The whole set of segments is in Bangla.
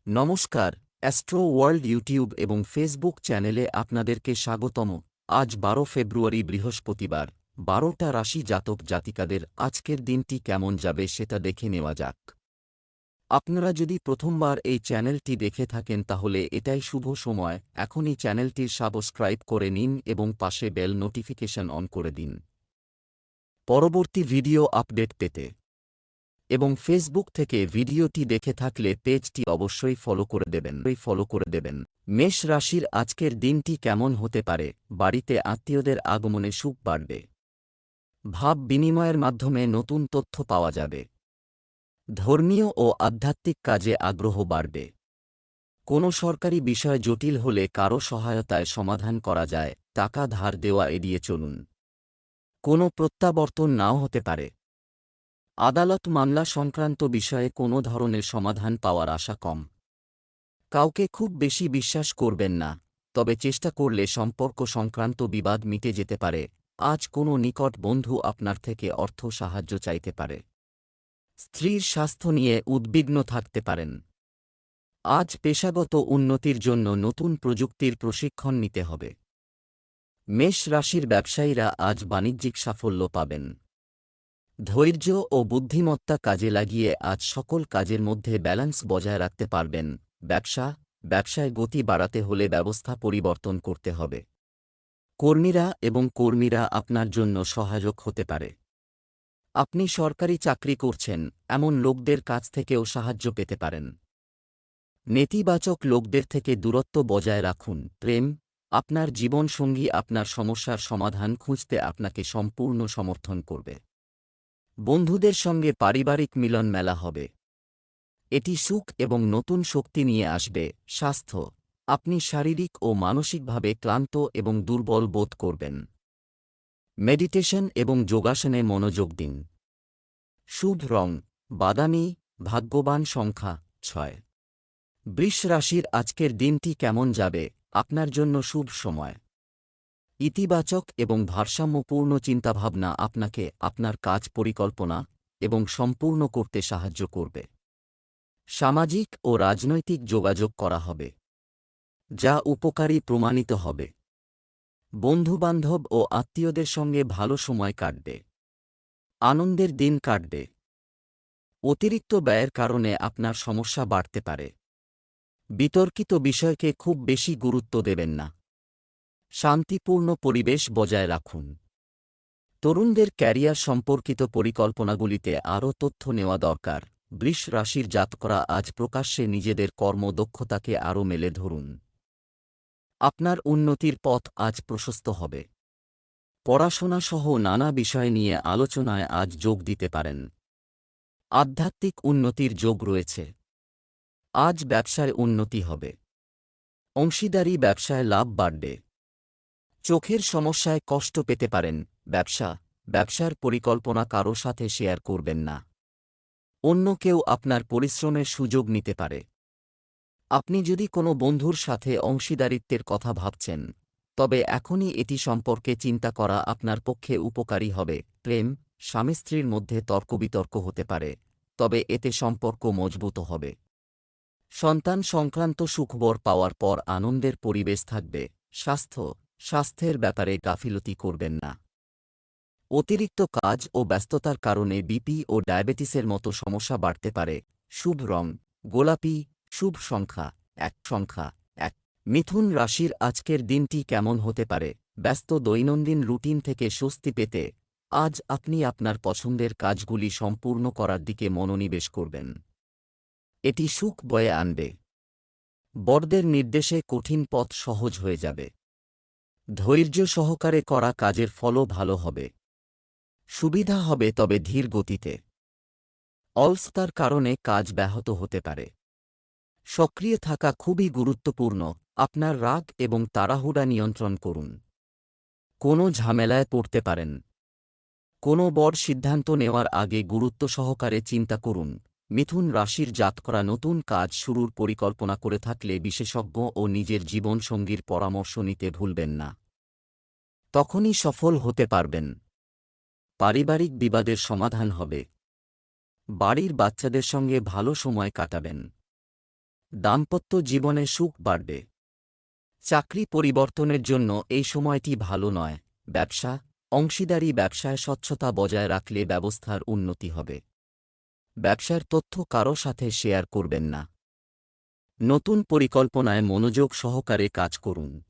নমস্কার, অ্যাস্ট্রো ওয়ার্ল্ড ইউটিউব এবং ফেসবুক চ্যানেলে আপনাদেরকে স্বাগতম। আজ 12 ফেব্রুয়ারি বৃহস্পতিবার। 12টা রাশি জাতক জাতিকাদের আজকের দিনটি কেমন যাবে সেটা দেখে নেওয়া যাক। আপনারা যদি প্রথমবার এই চ্যানেলটি দেখে থাকেন তাহলে এটাই শুভ সময়। এখনই চ্যানেলটির সাবস্ক্রাইব করে নিন এবং পাশে বেল নোটিফিকেশন অন করে দিন পরবর্তী ভিডিও আপডেট পেতে। এবং ফেসবুক থেকে ভিডিওটি দেখে থাকলে পেজটি অবশ্যই ফলো করে দেবেন। মেষ রাশির আজকের দিনটি কেমন হতে পারে? বাড়িতে আত্মীয়দের আগমনে সুখ বাড়বে। ভাব বিনিময়ের মাধ্যমে নতুন তথ্য পাওয়া যাবে। ধর্মীয় ও আধ্যাত্মিক কাজে আগ্রহ বাড়বে। কোনো সরকারি বিষয় জটিল হলে কারো সহায়তায় সমাধান করা যায়। টাকা ধার দেওয়া এড়িয়ে চলুন। কোনো প্রত্যাবর্তন নাও হতে পারে। আদালত মামলা সংক্রান্ত বিষয়ে কোনো ধরনের সমাধান পাওয়ার আশা কম। কাউকে খুব বেশি বিশ্বাস করবেন না, তবে চেষ্টা করলে সম্পর্ক সংক্রান্ত বিবাদ মিটে যেতে পারে। আজ কোনো নিকট বন্ধু আপনার থেকে অর্থ সাহায্য চাইতে পারে। স্ত্রীর স্বাস্থ্য নিয়ে উদ্বিগ্ন থাকতে পারেন। আজ পেশাগত উন্নতির জন্য নতুন প্রযুক্তির প্রশিক্ষণ নিতে হবে। মেষ রাশির ব্যবসায়ীরা আজ বাণিজ্যিক সাফল্য পাবেন। ধৈর্য ও বুদ্ধিমত্তা কাজে লাগিয়ে আজ সকল কাজের মধ্যে ব্যালেন্স বজায় রাখতে পারবেন। ব্যবসায় গতি বাড়াতে হলে ব্যবস্থা পরিবর্তন করতে হবে। কর্মীরা আপনার জন্য সহায়ক হতে পারে। আপনি সরকারি চাকরি করছেন এমন লোকদের কাছ থেকেও সাহায্য পেতে পারেন। নেতিবাচক লোকদের থেকে দূরত্ব বজায় রাখুন। প্রেম, আপনার জীবনসঙ্গী আপনার সমস্যার সমাধান খুঁজতে আপনাকে সম্পূর্ণ সমর্থন করবে। বন্ধুদের সঙ্গে পারিবারিক মিলন মেলা হবে। এটি সুখ এবং নতুন শক্তি নিয়ে আসবে। স্বাস্থ্য, আপনি শারীরিক ও মানসিকভাবে ক্লান্ত এবং দুর্বল বোধ করবেন। মেডিটেশন এবং যোগাসনে মনোযোগ দিন। শুভ রং বাদামি। ভাগ্যবান সংখ্যা 6। বৃষ রাশির আজকের দিনটি কেমন যাবে? আপনার জন্য শুভ সময়। ইতিবাচক এবং ভারসাম্যপূর্ণ চিন্তাভাবনা আপনাকে আপনার কাজ পরিকল্পনা এবং সম্পূর্ণ করতে সাহায্য করবে। সামাজিক ও রাজনৈতিক যোগাযোগ করা হবে, যা উপকারী প্রমাণিত হবে। বন্ধুবান্ধব ও আত্মীয়দের সঙ্গে ভালো সময় কাটবে। আনন্দের দিন কাটবে। অতিরিক্ত ব্যয়ের কারণে আপনার সমস্যা বাড়তে পারে। বিতর্কিত বিষয়কে খুব বেশি গুরুত্ব দেবেন না। শান্তিপূর্ণ পরিবেশ বজায় রাখুন। তরুণদের ক্যারিয়ার সম্পর্কিত পরিকল্পনাগুলিতে আরও তথ্য নেওয়া দরকার। বৃষ রাশির জাতকরা আজ প্রকাশ্যে নিজেদের কর্মদক্ষতাকে আরও মেলে ধরুন। আপনার উন্নতির পথ আজ প্রশস্ত হবে। পড়াশোনা সহ নানা বিষয় নিয়ে আলোচনায় আজ যোগ দিতে পারেন। আধ্যাত্মিক উন্নতির যোগ রয়েছে। আজ ব্যবসায় উন্নতি হবে। অংশীদারি ব্যবসায় লাভ বাড়বে। চোখের সমস্যায় কষ্ট পেতে পারেন। ব্যবসার পরিকল্পনা কারো সাথে শেয়ার করবেন না। অন্য কেউ আপনার পরিশ্রমের সুযোগ নিতে পারে। আপনি যদি কোনো বন্ধুর সাথে অংশীদারিত্বের কথা ভাবছেন, তবে এখনই এটি সম্পর্কে চিন্তা করা আপনার পক্ষে উপকারী হবে। প্রেম, স্বামী স্ত্রীর মধ্যে তর্কবিতর্ক হতে পারে, তবে এতে সম্পর্ক মজবুত হবে। সন্তান সংক্রান্ত সুখবর পাওয়ার পর আনন্দের পরিবেশ থাকবে। স্বাস্থ্যের ব্যাপারে গাফিলতি করবেন না। অতিরিক্ত কাজ ও ব্যস্ততার কারণে বিপি ও ডায়াবেটিসের মতো সমস্যা বাড়তে পারে। শুভ রং গোলাপি। শুভ সংখ্যা 1। মিথুন রাশির আজকের দিনটি কেমন হতে পারে? ব্যস্ত দৈনন্দিন রুটিন থেকে স্বস্তি পেতে আজ আপনি আপনার পছন্দের কাজগুলি সম্পূর্ণ করার দিকে মনোনিবেশ করবেন। এটি সুখ বয়ে আনবে। বড়দের নির্দেশে কঠিন পথ সহজ হয়ে যাবে। ধৈর্য সহকারে করা কাজের ফলও ভালো হবে। সুবিধা হবে, তবে ধীর গতিতে। অলসতার কারণে কাজ ব্যাহত হতে পারে। সক্রিয় থাকা খুবই গুরুত্বপূর্ণ। আপনার রাগ এবং তাড়াহুড়া নিয়ন্ত্রণ করুন। কোনো ঝামেলায় পড়তে পারেন। কোনো বড় সিদ্ধান্ত নেওয়ার আগে গুরুত্ব সহকারে চিন্তা করুন। মিথুন রাশির জাতকরা নতুন কাজ শুরুর পরিকল্পনা করে থাকলে বিশেষজ্ঞ ও নিজের জীবনসঙ্গীর পরামর্শ নিতে ভুলবেন না। তখনই সফল হতে পারবেন। পারিবারিক বিবাদের সমাধান হবে। বাড়ির বাচ্চাদের সঙ্গে ভালো সময় কাটাবেন। দাম্পত্য জীবনে সুখ বাড়বে। চাকরি পরিবর্তনের জন্য এই সময়টি ভালো নয়। ব্যবসা, অংশীদারি ব্যবসায় স্বচ্ছতা বজায় রাখলে ব্যবস্থার উন্নতি হবে। ব্যবসার তথ্য কারো সাথে শেয়ার করবেন না। নতুন পরিকল্পনায় মনোযোগ সহকারে কাজ করুন।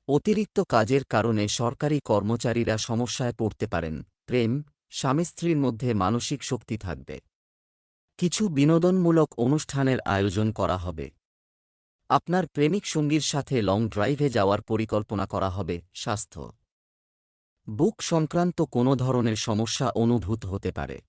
অতিরিক্ত কাজের কারণে সরকারি কর্মচারীরা সমস্যায় পড়তে পারেন। প্রেম, স্বামী স্ত্রীর মধ্যে মানসিক শক্তি থাকবে। কিছু বিনোদনমূলক অনুষ্ঠানের আয়োজন করা হবে। আপনার প্রেমিক সঙ্গীর সাথে লং ড্রাইভে যাওয়ার পরিকল্পনা করা হবে। স্বাস্থ্য, বুক সংক্রান্ত কোনো ধরনের সমস্যা অনুভূত হতে পারে।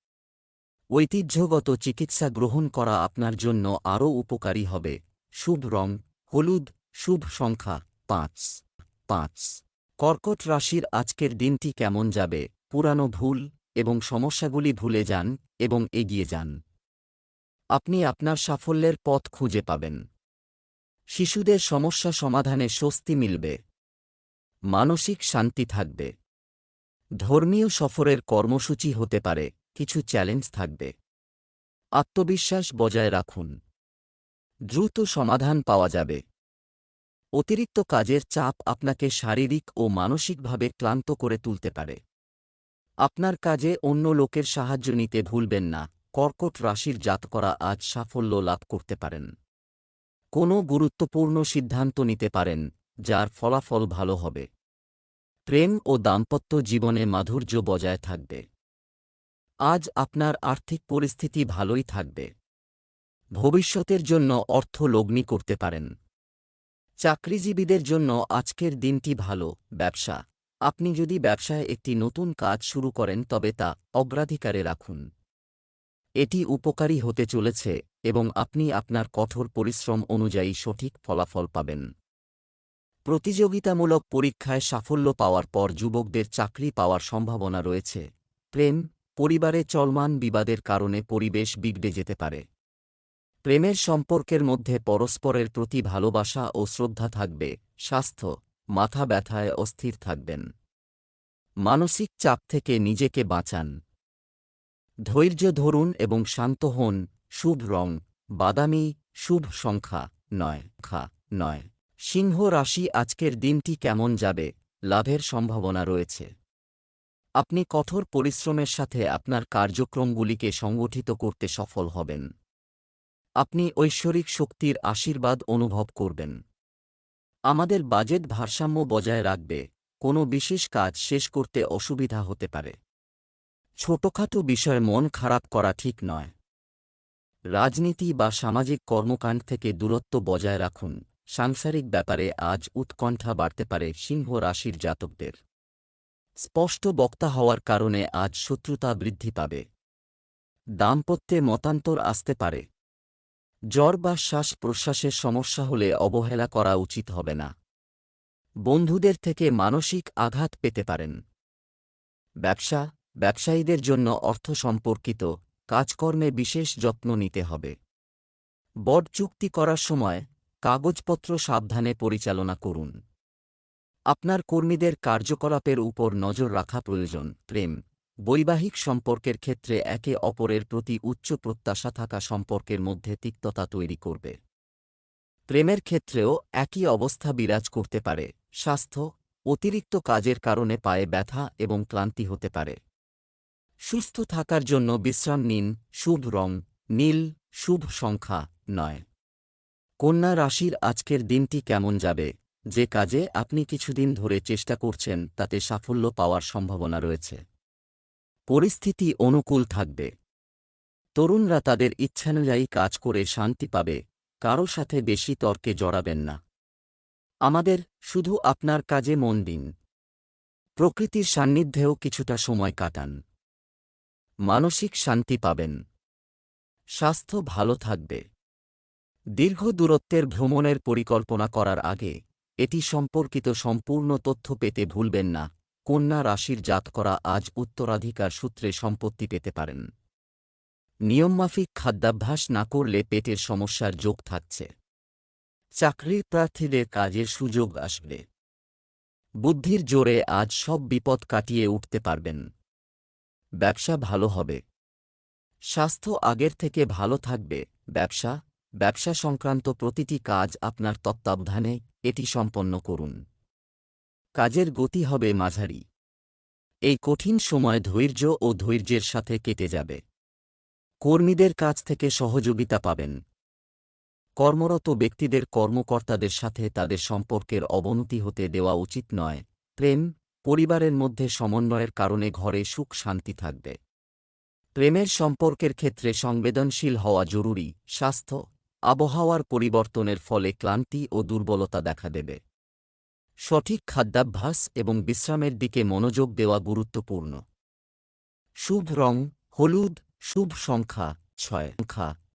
ঐতিহ্যগত চিকিৎসা গ্রহণ করা আপনার জন্য আরও উপকারী হবে। শুভ রং হলুদ, শুভ সংখ্যা 5। কর্কট রাশির আজকের দিনটি কেমন যাবে? পুরানো ভুল এবং সমস্যাগুলি ভুলে যান এবং এগিয়ে যান। আপনি আপনার সাফল্যের পথ খুঁজে পাবেন। শিশুদের সমস্যা সমাধানে স্বস্তি মিলবে। মানসিক শান্তি থাকবে। ধর্মীয় সফরের কর্মসূচি হতে পারে। কিছু চ্যালেঞ্জ থাকবে। আত্মবিশ্বাস বজায় রাখুন। দ্রুত সমাধান পাওয়া যাবে। অতিরিক্ত কাজের চাপ আপনাকে শারীরিক ও মানসিকভাবে ক্লান্ত করে তুলতে পারে। আপনার কাজে অন্য লোকের সাহায্য নিতে ভুলবেন না। কর্কট রাশির জাতকরা আজ সাফল্য লাভ করতে পারেন। কোনো গুরুত্বপূর্ণ সিদ্ধান্ত নিতে পারেন, যার ফলাফল ভালো হবে। প্রেম ও দাম্পত্য জীবনে মাধুর্য বজায় থাকবে। আজ আপনার আর্থিক পরিস্থিতি ভালোই থাকবে। ভবিষ্যতের জন্য অর্থ লগ্নি করতে পারেন। চাকরিজীবীদের জন্য আজকের দিনটি ভালো। ব্যবসা, আপনি যদি ব্যবসায় একটি নতুন কাজ শুরু করেন তবে তা অগ্রাধিকারে রাখুন। এটি উপকারী হতে চলেছে এবং আপনি আপনার কঠোর পরিশ্রম অনুযায়ী সঠিক ফলাফল পাবেন। প্রতিযোগিতামূলক পরীক্ষায় সাফল্য পাওয়ার পর যুবকদের চাকরি পাওয়ার সম্ভাবনা রয়েছে। প্রেম, পরিবারে চলমান বিবাদের কারণে পরিবেশ বিগড়ে যেতে পারে। প্রেমের সম্পর্কের মধ্যে পরস্পরের প্রতি ভালোবাসা ও শ্রদ্ধা থাকবে। স্বাস্থ্য, মাথা ব্যথায় অস্থির থাকবেন। মানসিক চাপ থেকে নিজেকে বাঁচান। ধৈর্য ধরুন এবং শান্ত হন। শুভ রং বাদামি, শুভ সংখ্যা 9। সিংহ রাশি আজকের দিনটি কেমন যাবে? লাভের সম্ভাবনা রয়েছে। আপনি কঠোর পরিশ্রমের সাথে আপনার কার্যক্রমগুলিকে সংগঠিত করতে সফল হবেন। আপনি ঐশ্বরিক শক্তির আশীর্বাদ অনুভব করবেন। আমাদের বাজেট ভারসাম্য বজায় রাখবে। কোনো বিশেষ কাজ শেষ করতে অসুবিধা হতে পারে। ছোটখাটো বিষয়ে মন খারাপ করা ঠিক নয়। রাজনীতি বা সামাজিক কর্মকাণ্ড থেকে দূরত্ব বজায় রাখুন। সাংসারিক ব্যাপারে আজ উৎকণ্ঠা বাড়তে পারে সিংহ রাশির জাতকদের। স্পষ্ট বক্তা হওয়ার কারণে আজ শত্রুতা বৃদ্ধি পাবে। দাম্পত্যে মতান্তর আসতে পারে। জ্বর বা শ্বাস প্রশ্বাসের সমস্যা হলে অবহেলা করা উচিত হবে না। বন্ধুদের থেকে মানসিক আঘাত পেতে পারেন। ব্যবসা, ব্যবসায়ীদের জন্য অর্থ সম্পর্কিত কাজকর্মে বিশেষ যত্ন নিতে হবে। বড চুক্তি করার সময় কাগজপত্র সাবধানে পরিচালনা করুন। আপনার কর্মীদের কার্যকলাপের উপর নজর রাখা প্রয়োজন। প্রেম, বৈবাহিক সম্পর্কের ক্ষেত্রে একে অপরের প্রতি উচ্চ প্রত্যাশা থাকা সম্পর্কের মধ্যে তিক্ততা তৈরি করবে। প্রেমের ক্ষেত্রেও একই অবস্থা বিরাজ করতে পারে। স্বাস্থ্য, অতিরিক্ত কাজের কারণে পায়ে ব্যথা এবং ক্লান্তি হতে পারে। সুস্থ থাকার জন্য বিশ্রাম নিন। শুভ রং নীল, শুভ সংখ্যা 9। কন্যা রাশির আজকের দিনটি কেমন যাবে? যে কাজে আপনি কিছুদিন ধরে চেষ্টা করছেন তাতে সাফল্য পাওয়ার সম্ভাবনা রয়েছে। পরিস্থিতি অনুকূল থাকবে। তরুণরা তাদের ইচ্ছানুযায়ী কাজ করে শান্তি পাবে। কারো সাথে বেশি তর্কে জড়াবেন না। আমাদের শুধু আপনার কাজে মন দিন। প্রকৃতির সান্নিধ্যেও কিছুটা সময় কাটান। মানসিক শান্তি পাবেন। স্বাস্থ্য ভালো থাকবে। দীর্ঘ দূরত্বের ভ্রমণের পরিকল্পনা করার আগে এটি সম্পর্কিত সম্পূর্ণ তথ্য পেতে ভুলবেন না। কন্যা রাশির জাতকরা আজ উত্তরাধিকার সূত্রে সম্পত্তি পেতে পারেন। নিয়মমাফিক খাদ্যাভ্যাস না করলে পেটের সমস্যার যোগ থাকছে। চাকরির প্রার্থীদের কাজের সুযোগ আসবে। বুদ্ধির জোরে আজ সব বিপদ কাটিয়ে উঠতে পারবেন। ব্যবসা ভালো হবে। স্বাস্থ্য আগের থেকে ভালো থাকবে। ব্যবসা, ব্যবসা সংক্রান্ত প্রতিটি কাজ আপনার তত্ত্বাবধানে এটি সম্পন্ন করুন। কাজের গতি হবে মাঝারি। এই কঠিন সময় ধৈর্য ও ধৈর্যের সাথে কেটে যাবে। কর্মীদের কাছ থেকে সহযোগিতা পাবেন। কর্মরত ব্যক্তিদের কর্মকর্তাদের সাথে তাদের সম্পর্কের অবনতি হতে দেওয়া উচিত নয়। প্রেম, পরিবারের মধ্যে সমন্বয়ের কারণে ঘরে সুখ শান্তি থাকবে। প্রেমের সম্পর্কের ক্ষেত্রে সংবেদনশীল হওয়া জরুরি। স্বাস্থ্য, আবহাওয়ার পরিবর্তনের ফলে ক্লান্তি ও দুর্বলতা দেখা দেবে। সঠিক খাদ্যাভ্যাস এবং বিশ্রামের দিকে মনোযোগ দেওয়া গুরুত্বপূর্ণ। শুভ রং হলুদ, শুভ সংখ্যা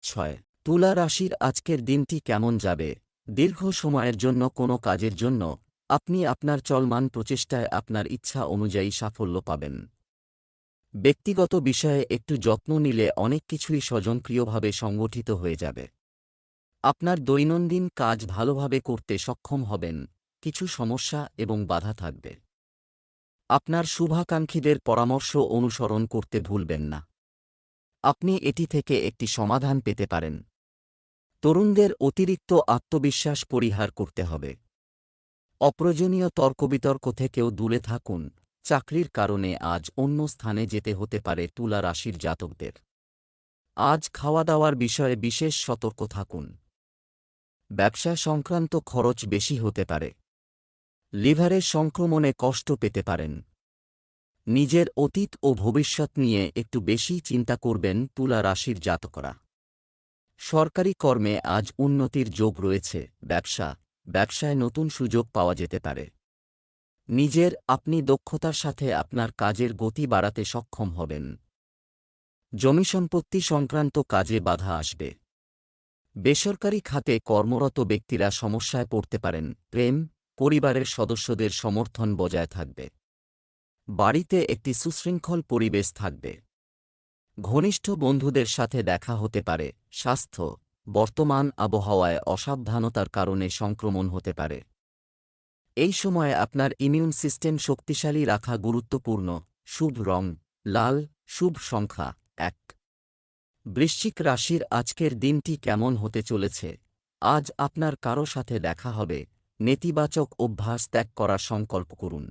6। তুলা রাশির আজকের দিনটি কেমন যাবে? দীর্ঘ সময়ের জন্য কোনো কাজের জন্য আপনি আপনার চলমান প্রচেষ্টায় আপনার ইচ্ছা অনুযায়ী সাফল্য পাবেন। ব্যক্তিগত বিষয়ে একটু যত্ন নিলে অনেক কিছুই স্বজনপ্রিয়ভাবে সংগঠিত হয়ে যাবে। আপনার দৈনন্দিন কাজ ভালোভাবে করতে সক্ষম হবেন। কিছু সমস্যা এবং বাধা থাকবে। আপনার শুভাকাঙ্ক্ষীদের পরামর্শ অনুসরণ করতে ভুলবেন না। আপনি এটি থেকে একটি সমাধান পেতে পারেন। তরুণদের অতিরিক্ত আত্মবিশ্বাস পরিহার করতে হবে। অপ্রয়োজনীয় তর্কবিতর্ক থেকেও দূরে থাকুন। চাকরির কারণে আজ অন্য স্থানে যেতে হতে পারে তুলা রাশির জাতকদের। আজ খাওয়া দাওয়ার বিষয়ে বিশেষ সতর্ক থাকুন। ব্যবসা সংক্রান্ত খরচ বেশি হতে পারে। লিভারের সংক্রমণে কষ্ট পেতে পারেন। নিজের অতীত ও ভবিষ্যৎ নিয়ে একটু বেশি চিন্তা করবেন তুলা রাশির জাতকরা। সরকারি কর্মে আজ উন্নতির যোগ রয়েছে। ব্যবসায় নতুন সুযোগ পাওয়া যেতে পারে। আপনি দক্ষতার সাথে আপনার কাজের গতি বাড়াতে সক্ষম হবেন। জমিসম্পত্তি সংক্রান্ত কাজে বাধা আসবে। বেসরকারি খাতে কর্মরত ব্যক্তিরা সমস্যায় পড়তে পারেন। প্রেম, পরিবারের সদস্যদের সমর্থন বজায় থাকবে। বাড়িতে একটি সুশৃঙ্খল পরিবেশ থাকবে। ঘনিষ্ঠ বন্ধুদের সাথে দেখা হতে পারে। স্বাস্থ্য, বর্তমান আবহাওয়ায় অসাবধানতার কারণে সংক্রমণ হতে পারে। এই সময়ে আপনার ইমিউন সিস্টেম শক্তিশালী রাখা গুরুত্বপূর্ণ। শুভ রং লাল, শুভ সংখ্যা 1। বৃশ্চিক রাশির আজকের দিনটি কেমন হতে চলেছে? আজ আপনার কারো সাথে দেখা হবে। নেতিবাচক অভ্যাস ত্যাগ করার সংকল্প করুন।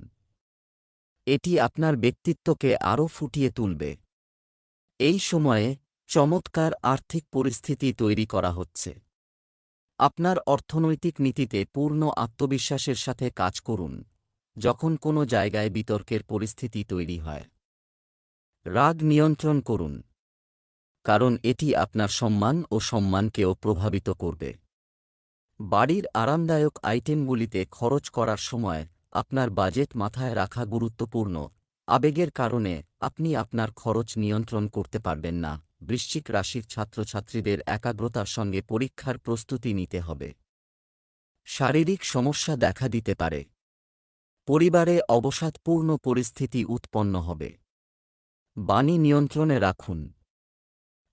এটি আপনার ব্যক্তিত্বকে আরও ফুটিয়ে তুলবে। এই সময়ে চমৎকার আর্থিক পরিস্থিতি তৈরি করা হচ্ছে। আপনার অর্থনৈতিক নীতিতে পূর্ণ আত্মবিশ্বাসের সাথে কাজ করুন। যখন কোনো জায়গায় বিতর্কের পরিস্থিতি তৈরি হয়, রাগ নিয়ন্ত্রণ করুন, কারণ এটি আপনার সম্মান ও সম্মানকেও প্রভাবিত করবে। বাড়ির আরামদায়ক আইটেমগুলিতে খরচ করার সময় আপনার বাজেট মাথায় রাখা গুরুত্বপূর্ণ। আবেগের কারণে আপনি আপনার খরচ নিয়ন্ত্রণ করতে পারবেন না। বৃশ্চিক রাশির ছাত্রছাত্রীদের একাগ্রতার সঙ্গে পরীক্ষার প্রস্তুতি নিতে হবে। শারীরিক সমস্যা দেখা দিতে পারে। পরিবারে অবসাদপূর্ণ পরিস্থিতি উৎপন্ন হবে। বাণী নিয়ন্ত্রণে রাখুন।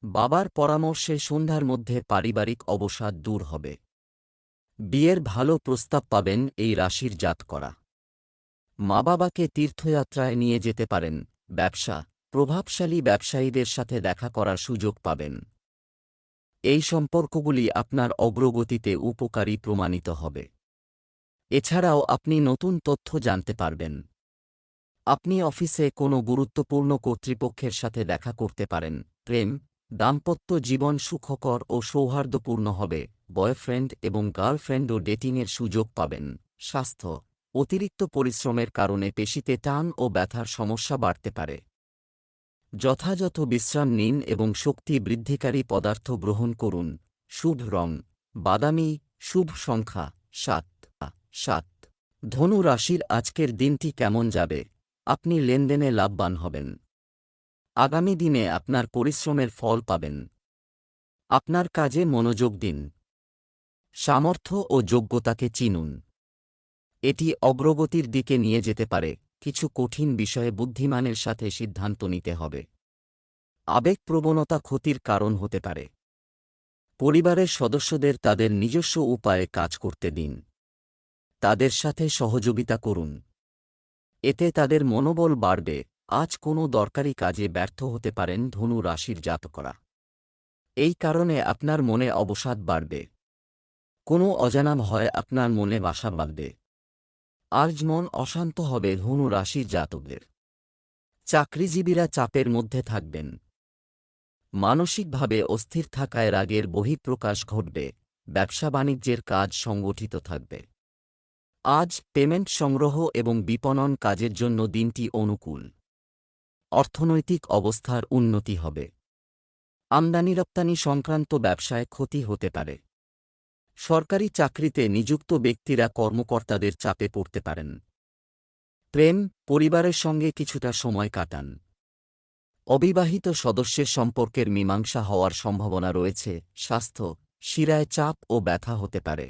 বাবার পরামর্শে সন্ধ্যার মধ্যে পারিবারিক অবসাদ দূর হবে। বিয়ের ভালো প্রস্তাব পাবেন এই রাশির জাতকরা। মা বাবাকে তীর্থযাত্রায় নিয়ে যেতে পারেন। প্রভাবশালী ব্যবসায়ীদের সাথে দেখা করার সুযোগ পাবেন। এই সম্পর্কগুলি আপনার অগ্রগতিতে উপকারী প্রমাণিত হবে। এছাড়াও আপনি নতুন তথ্য জানতে পারবেন। আপনি অফিসে কোনো গুরুত্বপূর্ণ কর্তৃপক্ষের সাথে দেখা করতে পারেন। প্রেম, দাম্পত্য জীবন সুখকর ও সৌহার্দ্যপূর্ণ হবে। বয়ফ্রেন্ড এবং গার্লফ্রেন্ডও ডেটিংয়ের সুযোগ পাবেন। স্বাস্থ্য, অতিরিক্ত পরিশ্রমের কারণে পেশিতে টান ও ব্যথার সমস্যা বাড়তে পারে। যথাযথ বিশ্রাম নিন এবং শক্তি বৃদ্ধিকারী পদার্থ গ্রহণ করুন। শুভ রং বাদামি, শুভ সংখ্যা 7। ধনু রাশির আজকের দিনটি কেমন যাবে? আপনি লেনদেনে লাভবান হবেন। আগামী দিনে আপনার পরিশ্রমের ফল পাবেন। আপনার কাজে মনোযোগ দিন। সামর্থ্য ও যোগ্যতাকে চিনুন। এটি অগ্রগতির দিকে নিয়ে যেতে পারে। কিছু কঠিন বিষয়ে বুদ্ধিমানের সাথে সিদ্ধান্ত নিতে হবে। আবেগপ্রবণতা ক্ষতির কারণ হতে পারে। পরিবারের সদস্যদের তাদের নিজস্ব উপায়ে কাজ করতে দিন। তাদের সাথে সহযোগিতা করুন। এতে তাদের মনোবল বাড়বে। আজ কোনো দরকারি কাজে ব্যর্থ হতে পারেন ধনু রাশির জাতকরা। এই কারণে আপনার মনে অবসাদ বাড়বে। কোনো অজানা ভয় আপনার মনে বাসা বাঁধবে। আজ মন অশান্ত হবে ধনু রাশির জাতকদের। চাকরিজীবীরা চাপের মধ্যে থাকবেন। মানসিকভাবে অস্থির থাকায় রাগের বহিঃপ্রকাশ ঘটবে। ব্যবসা বাণিজ্যের কাজ সংগঠিত থাকবে। আজ পেমেন্ট সংগ্রহ এবং বিপণন কাজের জন্য দিনটি অনুকূল। অর্থনৈতিক অবস্থার উন্নতি হবে। আমদানি রপ্তানি সংক্রান্ত ব্যবসায় ক্ষতি হতে পারে। সরকারি চাকরিতে নিযুক্ত ব্যক্তিরা কর্মকর্তাদের চাপে পড়তে পারেন। প্রেম, পরিবারের সঙ্গে কিছুটা সময় কাটান। অবিবাহিত সদস্যের সম্পর্কের মীমাংসা হওয়ার সম্ভাবনা রয়েছে। স্বাস্থ্য, শিরায় চাপ ও ব্যথা হতে পারে।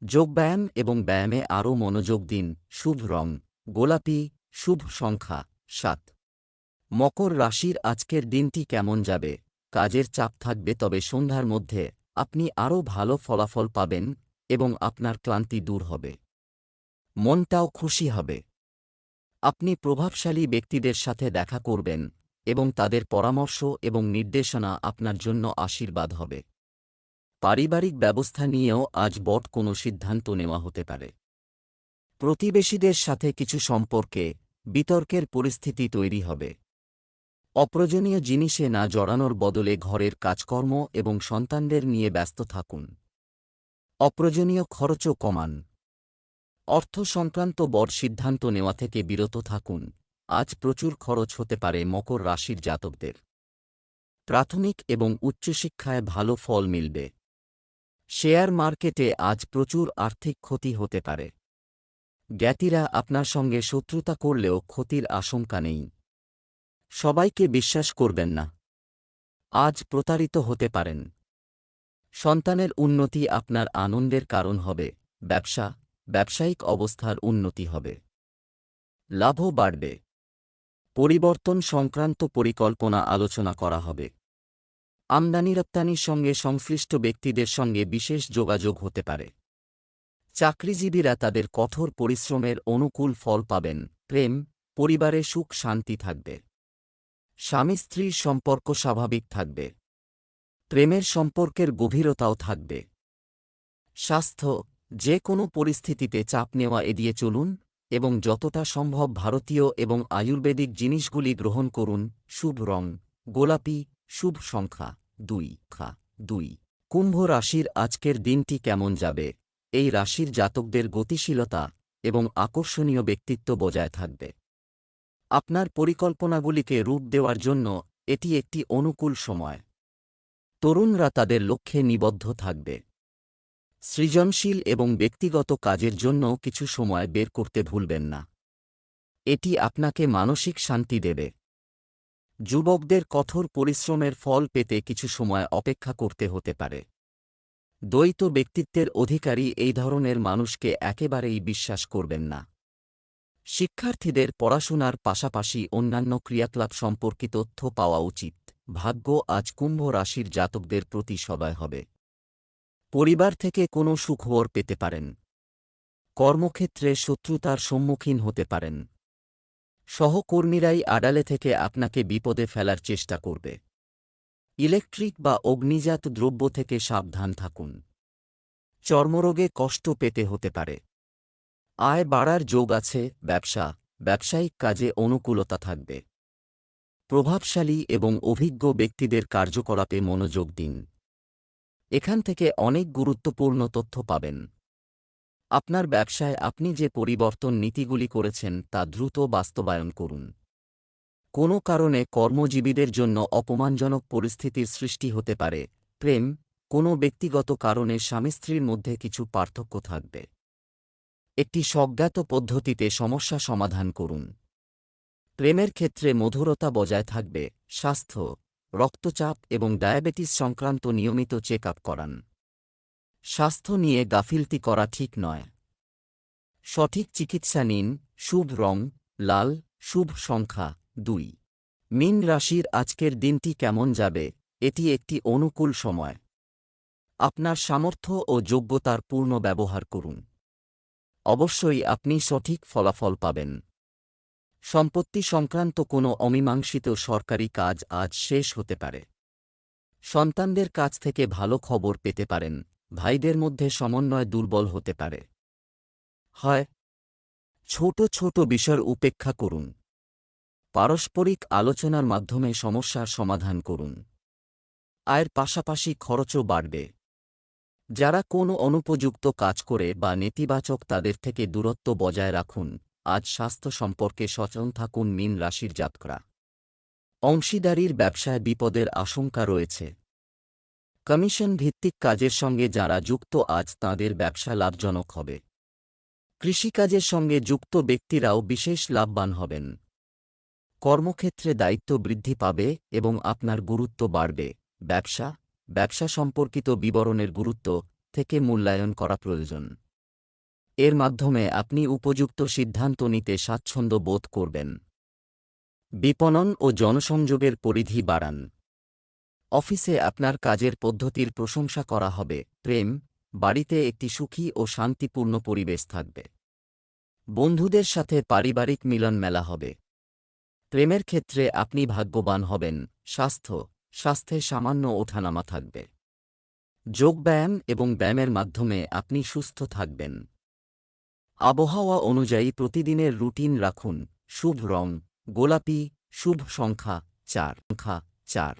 যোগব্যায়াম এবং ব্যায়ামে আরও মনোযোগ দিন। শুভ রং গোলাপি, শুভ সংখ্যা ৭। মকর রাশির আজকের দিনটি কেমন যাবে? কাজের চাপ থাকবে, তবে সন্ধ্যার মধ্যে আপনি আরও ভালো ফলাফল পাবেন এবং আপনার ক্লান্তি দূর হবে। মনটাও খুশি হবে। আপনি প্রভাবশালী ব্যক্তিদের সাথে দেখা করবেন এবং তাদের পরামর্শ এবং নির্দেশনা আপনার জন্য আশীর্বাদ হবে। পারিবারিক ব্যবস্থা নিয়েও আজ বড় কোনো সিদ্ধান্ত নেওয়া হতে পারে। প্রতিবেশীদের সাথে কিছু সম্পর্কে বিতর্কের পরিস্থিতি তৈরি হবে। অপ্রয়োজনীয় জিনিসে না জড়ানোর বদলে ঘরের কাজকর্ম এবং সন্তানদের নিয়ে ব্যস্ত থাকুন। অপ্রয়োজনীয় খরচও কমান। অর্থ সংক্রান্ত বড় সিদ্ধান্ত নেওয়া থেকে বিরত থাকুন। আজ প্রচুর খরচ হতে পারে মকর রাশির জাতকদের। প্রাথমিক এবং উচ্চশিক্ষায় ভালো ফল মিলবে। শেয়ার মার্কেটে আজ প্রচুর আর্থিক ক্ষতি হতে পারে। জ্ঞাতিরা আপনার সঙ্গে শত্রুতা করলেও ক্ষতির আশঙ্কা নেই। সবাইকে বিশ্বাস করবেন না। আজ প্রতারিত হতে পারেন। সন্তানের উন্নতি আপনার আনন্দের কারণ হবে। ব্যবসায়িক অবস্থার উন্নতি হবে। লাভও বাড়বে। পরিবর্তন সংক্রান্ত পরিকল্পনা আলোচনা করা হবে। আমদানি রপ্তানির সঙ্গে সংশ্লিষ্ট ব্যক্তিদের সঙ্গে বিশেষ যোগাযোগ হতে পারে। চাকরিজীবীরা তাদের কঠোর পরিশ্রমের অনুকূল ফল পাবেন। প্রেম, পরিবারে সুখ শান্তি থাকবে। স্বামী স্ত্রীর সম্পর্ক স্বাভাবিক থাকবে। প্রেমের সম্পর্কের গভীরতাও থাকবে। স্বাস্থ্য, যে কোনো পরিস্থিতিতে চাপ নেওয়া এড়িয়ে চলুন এবং যতটা সম্ভব ভারতীয় এবং আয়ুর্বেদিক জিনিসগুলি গ্রহণ করুন। শুভ রং গোলাপি, শুভ সংখ্যা ২। কুম্ভ রাশির আজকের দিনটি কেমন যাবে? এই রাশির জাতকদের গতিশীলতা এবং আকর্ষণীয় ব্যক্তিত্ব বজায় থাকবে। আপনার পরিকল্পনাগুলিকে রূপ দেওয়ার জন্য এটি একটি অনুকূল সময়। তরুণরা তাদের লক্ষ্যে নিবদ্ধ থাকবে। সৃজনশীল এবং ব্যক্তিগত কাজের জন্য কিছু সময় বের করতে ভুলবেন না। এটি আপনাকে মানসিক শান্তি দেবে। যুবকদের কঠোর পরিশ্রমের ফল পেতে কিছু সময় অপেক্ষা করতে হতে পারে। দ্বৈত ব্যক্তিত্বের অধিকারী এই ধরনের মানুষকে একেবারেই বিশ্বাস করবেন না। শিক্ষার্থীদের পড়াশোনার পাশাপাশি অন্যান্য ক্রিয়াকলাপ সম্পর্কিত তথ্য পাওয়া উচিত। ভাগ্য আজ কুম্ভ রাশির জাতকদের প্রতি সদয় হবে। পরিবার থেকে কোনো সুখবর পেতে পারেন। কর্মক্ষেত্রে শত্রুতার সম্মুখীন হতে পারেন। সহকর্মীরাই আড়ালে থেকে আপনাকে বিপদে ফেলার চেষ্টা করবে। ইলেকট্রিক বা অগ্নিজাত দ্রব্য থেকে সাবধান থাকুন। চর্মরোগে কষ্ট পেতে হতে পারে। আয় বাড়ার যোগ আছে। ব্যবসায়িক কাজে অনুকূলতা থাকবে। প্রভাবশালী এবং অভিজ্ঞ ব্যক্তিদের কার্যকলাপে মনোযোগ দিন। এখান থেকে অনেক গুরুত্বপূর্ণ তথ্য পাবেন। আপনার ব্যবসায় আপনি যে পরিবর্তন নীতিগুলি করেছেন তা দ্রুত বাস্তবায়ন করুন। কোনো কারণে কর্মজীবীদের জন্য অপমানজনক পরিস্থিতির সৃষ্টি হতে পারে। প্রেম, কোনো ব্যক্তিগত কারণে স্বামী স্ত্রীর মধ্যে কিছু পার্থক্য থাকবে। একটি স্বজ্ঞাত পদ্ধতিতে সমস্যা সমাধান করুন। প্রেমের ক্ষেত্রে মধুরতা বজায় থাকবে। স্বাস্থ্য, রক্তচাপ এবং ডায়াবেটিস সংক্রান্ত নিয়মিত চেক আপ করান। স্বাস্থ্য নিয়ে গাফিলতি করা ঠিক নয়। সঠিক চিকিৎসা নিন। শুভ রং লাল, শুভ সংখ্যা ২। মীন রাশির আজকের দিনটি কেমন যাবে? এটি একটি অনুকূল সময়। আপনার সামর্থ্য ও যোগ্যতার পূর্ণ ব্যবহার করুন। অবশ্যই আপনি সঠিক ফলাফল পাবেন। সম্পত্তি সংক্রান্ত কোনো অমীমাংসিত সরকারি কাজ আজ শেষ হতে পারে। সন্তানদের কাছ থেকে ভালো খবর পেতে পারেন। ভাইদের মধ্যে সমন্বয় দুর্বল হতে পারে। হয় ছোট ছোট বিষয় উপেক্ষা করুন। পারস্পরিক আলোচনার মাধ্যমে সমস্যার সমাধান করুন। আয়ের পাশাপাশি খরচও বাড়বে। যারা কোনো অনুপযুক্ত কাজ করে বা নেতিবাচক তাদের থেকে দূরত্ব বজায় রাখুন। আজ স্বাস্থ্য সম্পর্কে সচেতন থাকুন। মীন রাশির জাতকরা। অংশীদারির ব্যবসায় বিপদের আশঙ্কা রয়েছে। কমিশন ভিত্তিক কাজের সঙ্গে যারা যুক্ত আজ তাঁদের ব্যবসা লাভজনক হবে। কৃষিকাজের সঙ্গে যুক্ত ব্যক্তিরাও বিশেষ লাভবান হবেন। কর্মক্ষেত্রে দায়িত্ব বৃদ্ধি পাবে এবং আপনার গুরুত্ব বাড়বে। ব্যবসা সম্পর্কিত বিবরণের গুরুত্ব থেকে মূল্যায়ন করা প্রয়োজন। এর মাধ্যমে আপনি উপযুক্ত সিদ্ধান্ত নিতে স্বাচ্ছন্দ্য বোধ করবেন। বিপণন ও জনসংযোগের পরিধি বাড়ান। অফিসে আপনার কাজের পদ্ধতির প্রশংসা করা হবে। বাড়িতে একটি সুখী ও শান্তিপূর্ণ পরিবেশ থাকবে। বন্ধুদের সাথে পারিবারিক মিলন মেলা হবে। প্রেমের ক্ষেত্রে আপনি ভাগ্যবান হবেন। স্বাস্থ্যে সামান্য ওঠানামা থাকবে। যোগব্যায়াম এবং ব্যায়ামের মাধ্যমে আপনি সুস্থ থাকবেন। আবহাওয়া অনুযায়ী প্রতিদিনের রুটিন রাখুন। শুভ রং গোলাপি। শুভ সংখ্যা 4।